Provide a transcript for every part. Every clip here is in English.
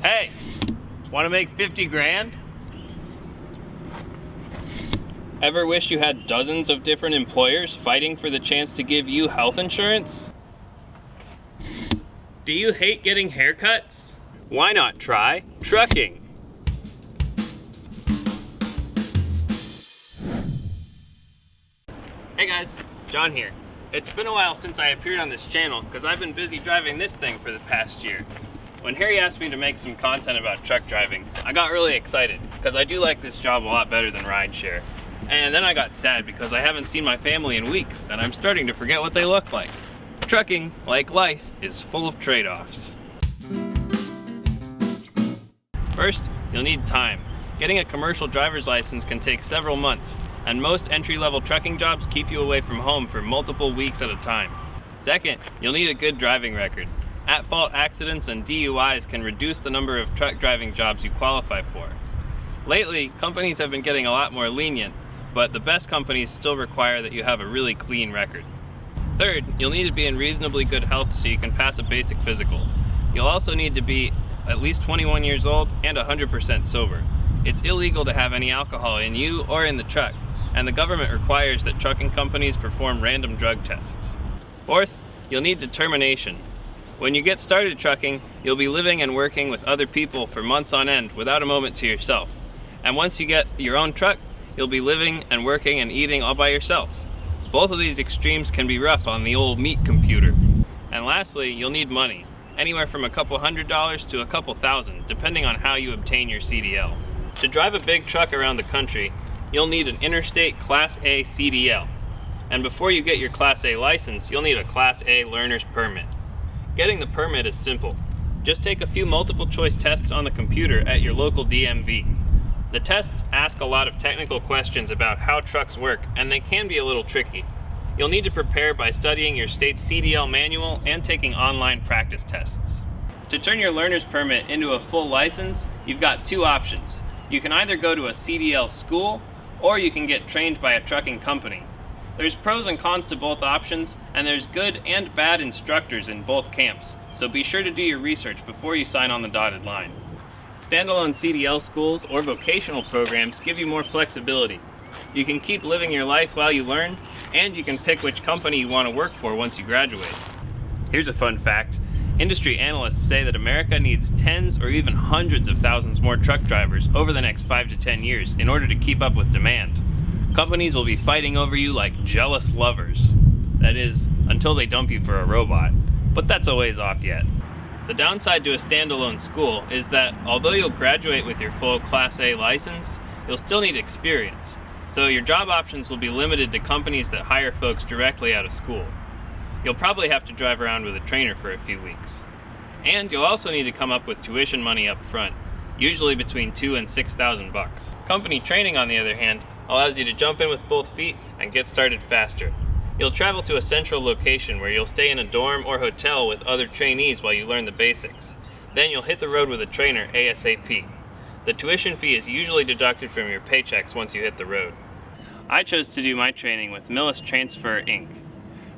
Hey, want to make 50 grand? Ever wish you had dozens of different employers fighting for the chance to give you health insurance? Do you hate getting haircuts? Why not try trucking? Hey guys, John here. It's been a while since I appeared on this channel because I've been busy driving this thing for the past year. When Harry asked me to make some content about truck driving, I got really excited because I do like this job a lot better than rideshare. And then I got sad because I haven't seen my family in weeks and I'm starting to forget what they look like. Trucking, like life, is full of trade-offs. First, you'll need time. Getting a commercial driver's license can take several months, and most entry-level trucking jobs keep you away from home for multiple weeks at a time. Second, you'll need a good driving record. At-fault accidents and DUIs can reduce the number of truck driving jobs you qualify for. Lately, companies have been getting a lot more lenient, but the best companies still require that you have a really clean record. Third, you'll need to be in reasonably good health so you can pass a basic physical. You'll also need to be at least 21 years old and 100% sober. It's illegal to have any alcohol in you or in the truck, and the government requires that trucking companies perform random drug tests. Fourth, you'll need determination. When you get started trucking, you'll be living and working with other people for months on end without a moment to yourself. And once you get your own truck, you'll be living and working and eating all by yourself. Both of these extremes can be rough on the old meat computer. And lastly, you'll need money, anywhere from a couple $100s to a couple thousand, depending on how you obtain your CDL. To drive a big truck around the country, you'll need an interstate Class A CDL. And before you get your Class A license, you'll need a Class A learner's permit. Getting the permit is simple. Just take a few multiple choice tests on the computer at your local DMV. The tests ask a lot of technical questions about how trucks work, and they can be a little tricky. You'll need to prepare by studying your state's CDL manual and taking online practice tests. To turn your learner's permit into a full license, you've got two options. You can either go to a CDL school, or you can get trained by a trucking company. There's pros and cons to both options, and there's good and bad instructors in both camps, so be sure to do your research before you sign on the dotted line. Standalone CDL schools or vocational programs give you more flexibility. You can keep living your life while you learn, and you can pick which company you want to work for once you graduate. Here's a fun fact. Industry analysts say that America needs tens or even hundreds of thousands more truck drivers over the next 5 to 10 years in order to keep up with demand. Companies will be fighting over you like jealous lovers. That is, until they dump you for a robot. But that's a ways off yet. The downside to a standalone school is that although you'll graduate with your full Class A license, you'll still need experience. So your job options will be limited to companies that hire folks directly out of school. You'll probably have to drive around with a trainer for a few weeks. And you'll also need to come up with tuition money up front, usually between $2,000 and $6,000. Company training, on the other hand, allows you to jump in with both feet and get started faster. You'll travel to a central location where you'll stay in a dorm or hotel with other trainees while you learn the basics. Then you'll hit the road with a trainer ASAP. The tuition fee is usually deducted from your paychecks once you hit the road. I chose to do my training with Millis Transfer Inc.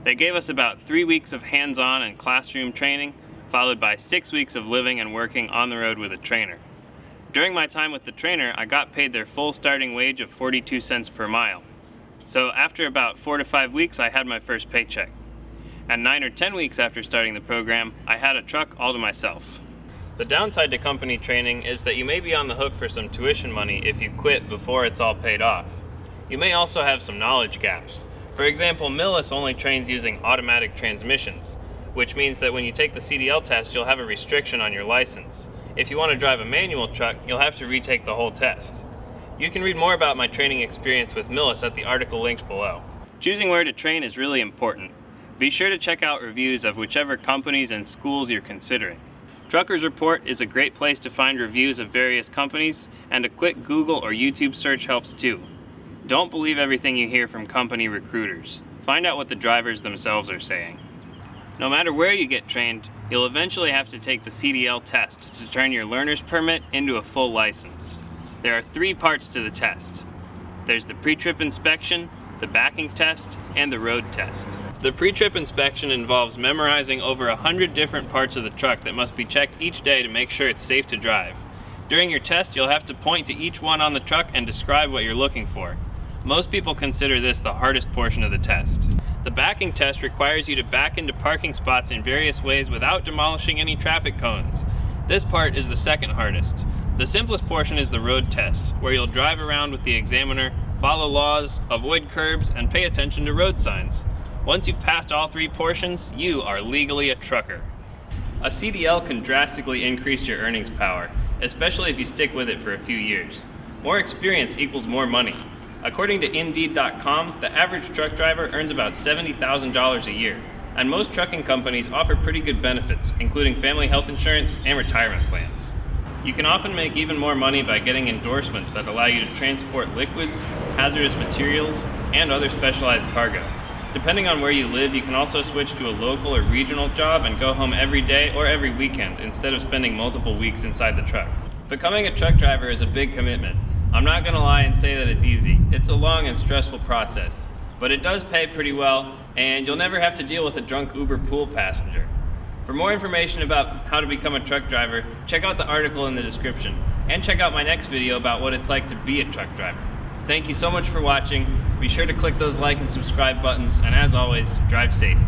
They gave us about 3 weeks of hands-on and classroom training, followed by 6 weeks of living and working on the road with a trainer. During my time with the trainer, I got paid their full starting wage of 42 cents per mile. So after about 4 to 5 weeks, I had my first paycheck. And 9 or 10 weeks after starting the program, I had a truck all to myself. The downside to company training is that you may be on the hook for some tuition money if you quit before it's all paid off. You may also have some knowledge gaps. For example, Millis only trains using automatic transmissions, which means that when you take the CDL test, you'll have a restriction on your license. If you want to drive a manual truck, you'll have to retake the whole test. You can read more about my training experience with Millis at the article linked below. Choosing where to train is really important. Be sure to check out reviews of whichever companies and schools you're considering. Truckers Report is a great place to find reviews of various companies, and a quick Google or YouTube search helps too. Don't believe everything you hear from company recruiters. Find out what the drivers themselves are saying. No matter where you get trained, you'll eventually have to take the CDL test to turn your learner's permit into a full license. There are 3 parts to the test. There's the pre-trip inspection, the backing test, and the road test. The pre-trip inspection involves memorizing over 100 different parts of the truck that must be checked each day to make sure it's safe to drive. During your test, you'll have to point to each one on the truck and describe what you're looking for. Most people consider this the hardest portion of the test. The backing test requires you to back into parking spots in various ways without demolishing any traffic cones. This part is the second hardest. The simplest portion is the road test, where you'll drive around with the examiner, follow laws, avoid curbs, and pay attention to road signs. Once you've passed all three portions, you are legally a trucker. A CDL can drastically increase your earnings power, especially if you stick with it for a few years. More experience equals more money. According to Indeed.com, the average truck driver earns about $70,000 a year, and most trucking companies offer pretty good benefits, including family health insurance and retirement plans. You can often make even more money by getting endorsements that allow you to transport liquids, hazardous materials, and other specialized cargo. Depending on where you live, you can also switch to a local or regional job and go home every day or every weekend instead of spending multiple weeks inside the truck. Becoming a truck driver is a big commitment. I'm not going to lie and say that it's easy. It's a long and stressful process, but it does pay pretty well, and you'll never have to deal with a drunk Uber pool passenger. For more information about how to become a truck driver, check out the article in the description, and check out my next video about what it's like to be a truck driver. Thank you so much for watching. Be sure to click those like and subscribe buttons, and as always, drive safe.